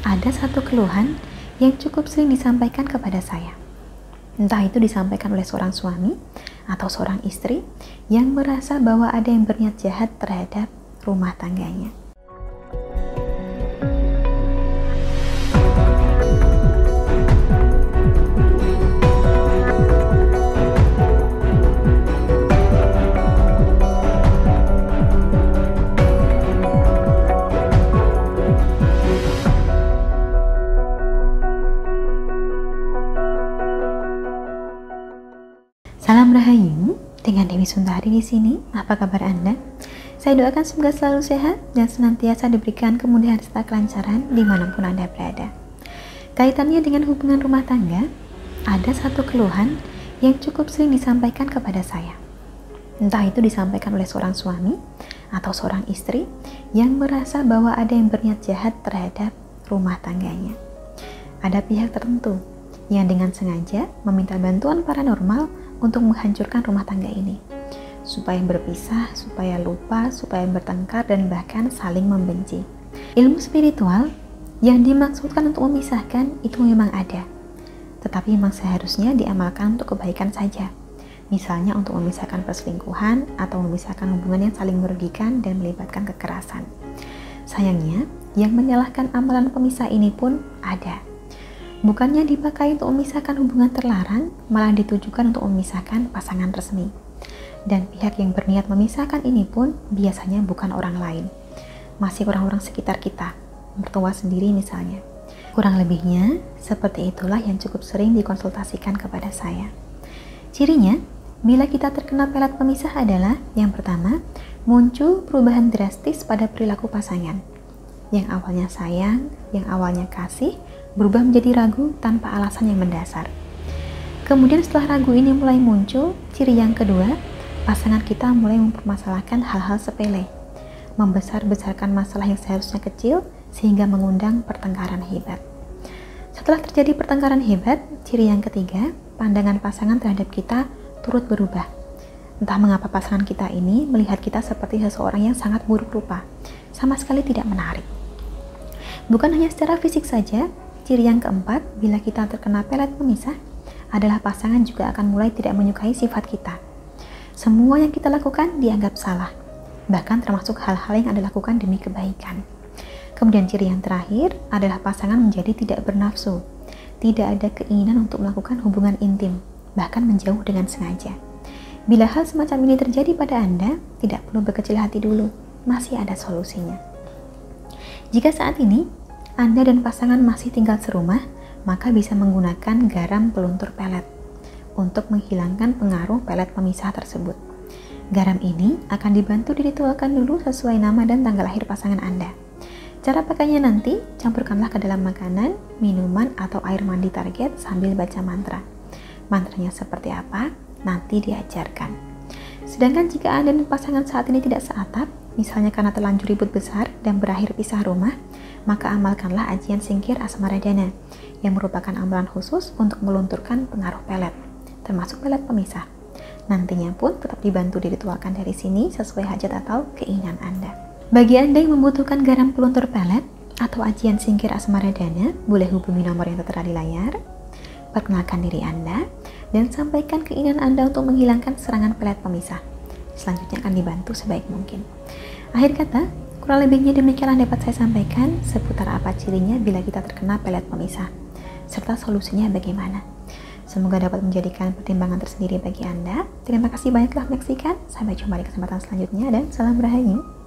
Ada satu keluhan yang cukup sering disampaikan kepada saya. Entah itu disampaikan oleh seorang suami atau seorang istri yang merasa bahwa ada yang berniat jahat terhadap rumah tangganya. Salam Rahayu, dengan Dewi Sundari di sini. Apa kabar Anda? Saya doakan semoga selalu sehat dan senantiasa diberikan kemudahan serta kelancaran dimanapun Anda berada. Kaitannya dengan hubungan rumah tangga, ada satu keluhan yang cukup sering disampaikan kepada saya. Entah itu disampaikan oleh seorang suami atau seorang istri yang merasa bahwa ada yang berniat jahat terhadap rumah tangganya. Ada pihak tertentu yang dengan sengaja meminta bantuan paranormal untuk menghancurkan rumah tangga ini, supaya berpisah, supaya lupa, supaya bertengkar, dan bahkan saling membenci. Ilmu spiritual yang dimaksudkan untuk memisahkan itu memang ada, tetapi memang seharusnya diamalkan untuk kebaikan saja. Misalnya untuk memisahkan perselingkuhan atau memisahkan hubungan yang saling merugikan dan melibatkan kekerasan. Sayangnya, yang menyalahkan amalan pemisah ini pun ada. Bukannya dipakai untuk memisahkan hubungan terlarang, malah ditujukan untuk memisahkan pasangan resmi. Dan pihak yang berniat memisahkan ini pun biasanya bukan orang lain, masih orang-orang sekitar kita, mertua sendiri misalnya. Kurang lebihnya, seperti itulah yang cukup sering dikonsultasikan kepada saya. Cirinya, bila kita terkena pelet pemisah adalah, yang pertama, muncul perubahan drastis pada perilaku pasangan. Yang awalnya sayang, yang awalnya kasih, berubah menjadi ragu tanpa alasan yang mendasar. Kemudian setelah ragu ini mulai muncul, ciri yang kedua, pasangan kita mulai mempermasalahkan hal-hal sepele, membesar-besarkan masalah yang seharusnya kecil sehingga mengundang pertengkaran hebat. Setelah terjadi pertengkaran hebat, ciri yang ketiga, pandangan pasangan terhadap kita turut berubah. Entah mengapa pasangan kita ini melihat kita seperti seseorang yang sangat buruk rupa, sama sekali tidak menarik. Bukan hanya secara fisik saja, ciri yang keempat, bila kita terkena pelet pemisah, adalah pasangan juga akan mulai tidak menyukai sifat kita. Semua yang kita lakukan dianggap salah, bahkan termasuk hal-hal yang Anda lakukan demi kebaikan. Kemudian ciri yang terakhir adalah pasangan menjadi tidak bernafsu, tidak ada keinginan untuk melakukan hubungan intim, bahkan menjauh dengan sengaja. Bila hal semacam ini terjadi pada Anda, tidak perlu berkecil hati dulu, masih ada solusinya. Jika saat ini Anda dan pasangan masih tinggal serumah, maka bisa menggunakan garam peluntur pelet untuk menghilangkan pengaruh pelet pemisah tersebut. Garam ini akan dibantu diritualkan dulu sesuai nama dan tanggal lahir pasangan Anda. Cara pakainya nanti, campurkanlah ke dalam makanan, minuman, atau air mandi target sambil baca mantra. Mantranya seperti apa? Nanti diajarkan. Sedangkan jika Anda dan pasangan saat ini tidak seatap, misalnya karena terlanjur ribut besar dan berakhir pisah rumah, maka amalkanlah ajian singkir asmaradana yang merupakan amalan khusus untuk melunturkan pengaruh pelet, termasuk pelet pemisah. Nantinya pun tetap dibantu diritualkan dari sini sesuai hajat atau keinginan Anda. Bagi Anda yang membutuhkan garam peluntur pelet atau ajian singkir asmaradana, boleh hubungi nomor yang tertera di layar, perkenalkan diri Anda, dan sampaikan keinginan Anda untuk menghilangkan serangan pelet pemisah. Selanjutnya akan dibantu sebaik mungkin. Akhir kata, kurang lebihnya demikianlah dapat saya sampaikan seputar apa cirinya bila kita terkena pelet pemisah, serta solusinya bagaimana. Semoga dapat menjadikan pertimbangan tersendiri bagi Anda. Terima kasih banyak telah menyaksikan. Sampai jumpa di kesempatan selanjutnya dan salam Rahayu.